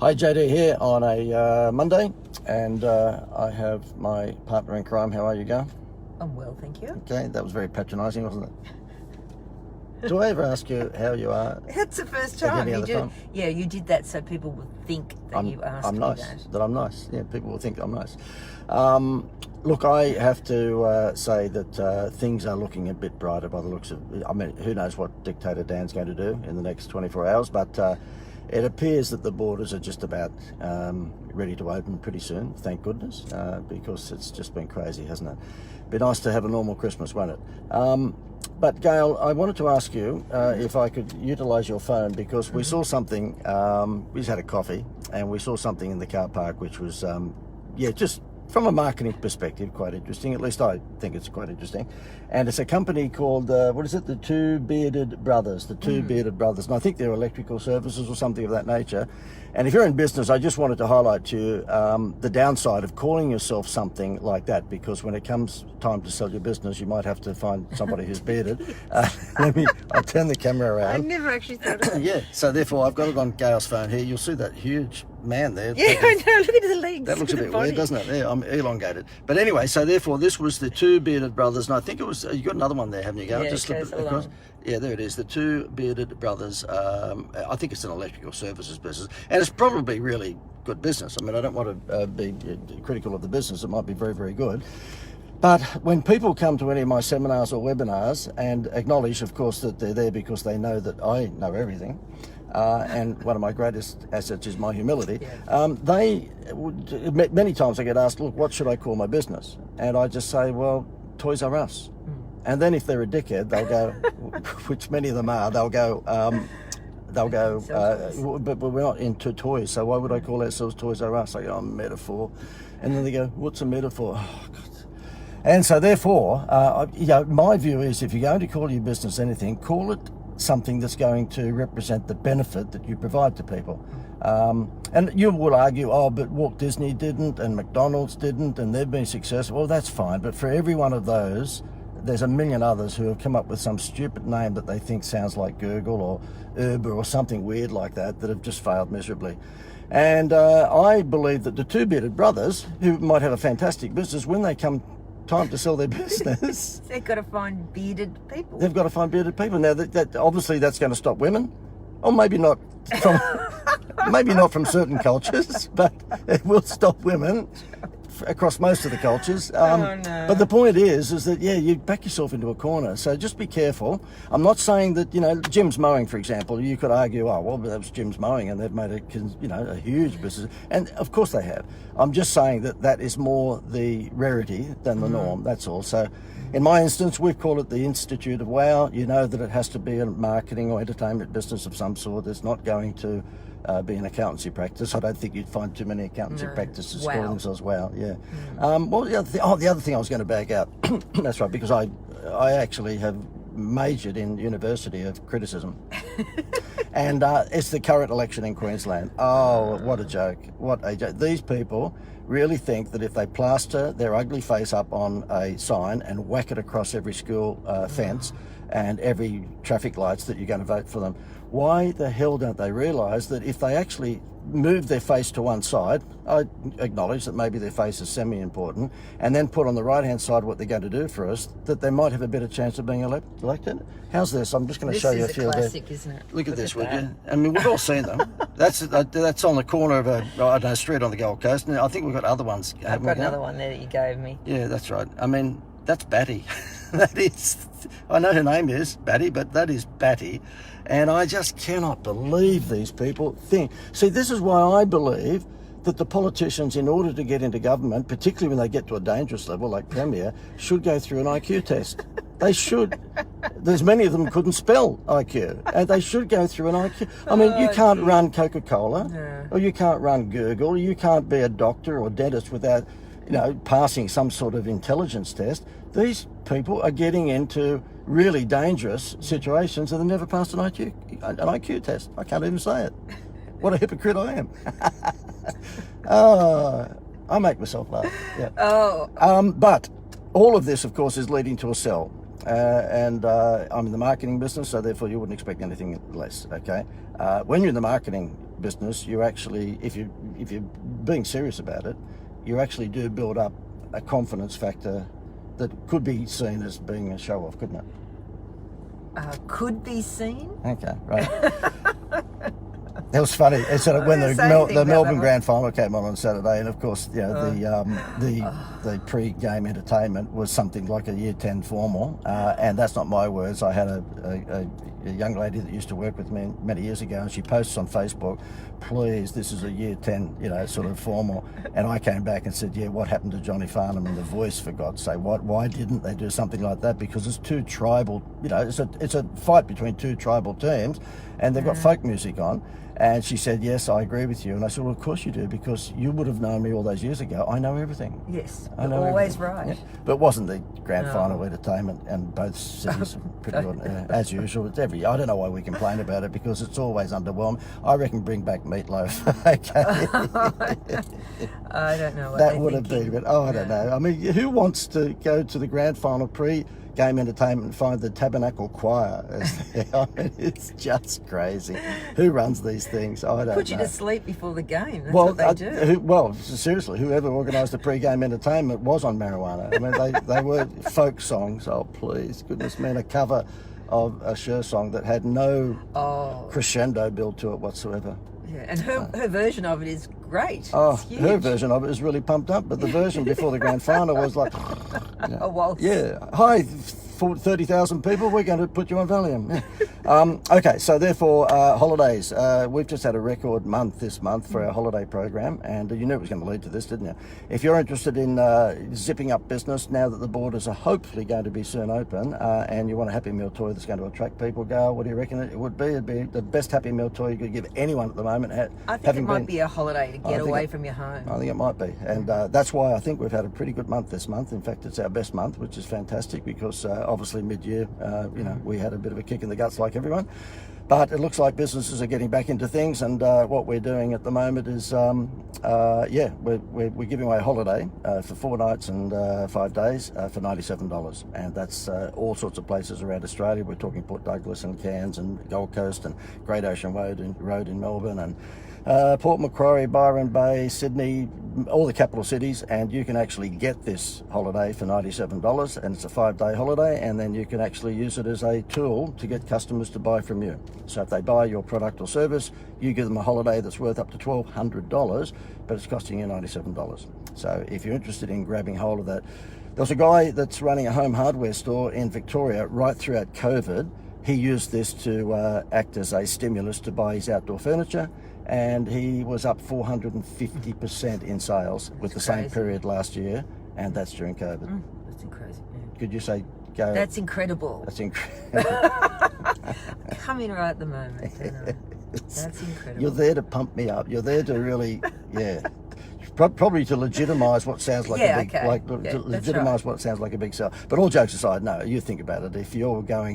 Hi, JD here on a Monday, and I have my partner in crime. How are you going? I'm well, thank you. Okay, that was very patronising, wasn't it? Do I ever ask you how you are? It's the first time. Yeah, you did that so people would think that you asked me nice, that. that I'm nice. Yeah, people will think I'm nice. Look, I have to say that things are looking a bit brighter by the looks of. I mean, who knows what Dictator Dan's going to do in the next 24 hours, but it appears that the borders are just about ready to open pretty soon, thank goodness, because it's just been crazy, hasn't it? Be nice to have a normal Christmas, won't it? But Gail, I wanted to ask you if I could utilise your phone, because we saw something, we just had a coffee, and we saw something in the car park which was, just from a marketing perspective, quite interesting. At least I think it's quite interesting. And it's a company called, the Two Bearded Brothers. The Two Bearded Brothers. And I think they're electrical services or something of that nature. And if you're in business, I just wanted to highlight to you the downside of calling yourself something like that, because when it comes time to sell your business, you might have to find somebody who's bearded. I'll turn the camera around. I never actually thought of that. Yeah, so therefore I've got it on Gail's phone here. You'll see that huge man there. Yeah, I know, look at the legs. That looks a bit weird, doesn't it? Yeah, I'm elongated. But anyway, so therefore this was the Two Bearded Brothers, and I think it was, you got another one there, haven't you, Gail? Yeah, just slip it across. Yeah, there it is, the Two Bearded Brothers. I think it's an electrical services business, and it's probably really good business. I mean, I don't want to be critical of the business. It might be very, very good. But when people come to any of my seminars or webinars and acknowledge, of course, that they're there because they know that I know everything, and one of my greatest assets is my humility, many times I get asked, look, what should I call my business? And I just say, well, Toys R Us. And then if they're a dickhead, they'll go, which many of them are, they'll go, but we're not into toys, so why would I call ourselves Toys R Us? I go, metaphor. And then they go, what's a metaphor? Oh, God. And so therefore, my view is, if you're going to call your business anything, call it something that's going to represent the benefit that you provide to people. And you will argue, but Walt Disney didn't, and McDonald's didn't, and they've been successful. Well, that's fine, but for every one of those, there's a million others who have come up with some stupid name that they think sounds like Google or Uber or something weird like that have just failed miserably. And I believe that the Two Bearded Brothers, who might have a fantastic business, when they come time to sell their business, they've got to find bearded people. They've got to find bearded people. Now, that obviously that's going to stop women, or maybe not from maybe not from certain cultures, but it will stop women across most of the cultures. No. But the point is that, you back yourself into a corner. So just be careful. I'm not saying that, Jim's Mowing, for example, you could argue, that was Jim's Mowing and they've made a huge business. And of course they have. I'm just saying that is more the rarity than the norm. That's all. So in my instance, we call it the Institute of Wow. You know that it has to be a marketing or entertainment business of some sort. It's not going to be an accountancy practice. I don't think you'd find too many accountancy practices calling themselves Wow. Yeah. The other thing I was going to bag out, that's right, because I actually have majored in University of Criticism. And it's the current election in Queensland. Oh, what a joke. What a joke. These people really think that if they plaster their ugly face up on a sign and whack it across every school fence and every traffic lights, that you're going to vote for them. Why the hell don't they realise that if they actually move their face to one side, I acknowledge that maybe their face is semi-important, and then put on the right-hand side what they're going to do for us, that they might have a better chance of being elected? How's this? I'm just going to show you a few there. This is there. a classic, isn't it? Look at this, would you? I mean, we've all seen them. That's on the corner of a street on the Gold Coast. And I think we've got other ones. I've got another one there that you gave me. Yeah, that's right. I mean, that's Batty. That is, I know her name is Batty, but that is Batty. And I just cannot believe these people think. See, this is why I believe that the politicians, in order to get into government, particularly when they get to a dangerous level like Premier, should go through an IQ test. They should. There's many of them couldn't spell IQ, and they should go through an IQ. I mean, you can't run Coca-Cola, or you can't run Google, you can't be a doctor or dentist without, passing some sort of intelligence test. These people are getting into really dangerous situations and they never passed an IQ test. I can't even say it. What a hypocrite I am. I make myself laugh. Yeah. But all of this, of course, is leading to a sell. And I'm in the marketing business, so therefore you wouldn't expect anything less, okay? When you're in the marketing business, you actually, if you're being serious about it, you actually do build up a confidence factor that could be seen as being a show off, couldn't it? Could be seen. Okay, right. It was funny. It's sort of when the Melbourne Grand Final came on Saturday, and of course, you know, the pre-game entertainment was something like a Year 10 formal, and that's not my words. I had a young lady that used to work with me many years ago, and she posts on Facebook, "Please, this is a Year 10, you know, sort of formal." And I came back and said, "Yeah, what happened to Johnny Farnham and The Voice, for God's sake? Why didn't they do something like that? Because it's two tribal, you know, it's a fight between two tribal teams, and they've got folk music on." And she said, "Yes, I agree with you." And I said, "Well, of course you do, because you would have known me all those years ago. I know everything." Yes, I know always everything. right. Yeah. But it wasn't the grand final entertainment, and both cities are pretty good, as usual. It's I don't know why we complain about it, because it's always underwhelming. I reckon bring back meatloaf. Okay. I don't know what that would have been, but I don't know. I mean, who wants to go to the grand final game entertainment and find the Tabernacle Choir as there? I mean, it's just crazy. Who runs these things? I don't know. Put you to sleep before the game. That's what they do. Seriously, whoever organised the pre-game entertainment was on marijuana. I mean, they were folk songs. Oh, please, goodness me, a cover of a Cher song that had no crescendo build to it whatsoever. Yeah, and her version of it is great. Oh, her version of it is really pumped up, but the version before the grand final was like a waltz. Yeah. Hi, 30,000 people, we're going to put you on Valium. Yeah. Okay, so therefore, holidays. We've just had a record month this month for our holiday program, and you knew it was going to lead to this, didn't you? If you're interested in zipping up business now that the borders are hopefully going to be soon open, and you want a Happy Meal toy that's going to attract people, what do you reckon it would be? It'd be the best Happy Meal toy you could give anyone at the moment. I think it might be a holiday to get away from your home. I think it might be, and that's why I think we've had a pretty good month this month. In fact, it's our best month, which is fantastic, because obviously mid-year, you know, we had a bit of a kick in the guts like everyone, but it looks like businesses are getting back into things, and what we're doing at the moment is, we're giving away a holiday for 4 nights and 5 days for $97, and that's all sorts of places around Australia. We're talking Port Douglas and Cairns and Gold Coast and Great Ocean Road in Melbourne, and Port Macquarie, Byron Bay, Sydney, all the capital cities, and you can actually get this holiday for $97, and it's a 5-day holiday, and then you can actually use it as a tool to get customers to buy from you. So if they buy your product or service, you give them a holiday that's worth up to $1,200, but it's costing you $97. So if you're interested in grabbing hold of that, there's a guy that's running a home hardware store in Victoria right throughout COVID. He used this to act as a stimulus to buy his outdoor furniture, and he was up 450% in sales with the same period last year, and that's during COVID. That's crazy. Yeah. Could you say go? That's incredible. That's incredible. Coming right at the moment. That's incredible. You're there to pump me up. You're there to really, probably to legitimise what sounds like a big, what sounds like a big sell. But all jokes aside, no, you think about it. If you're going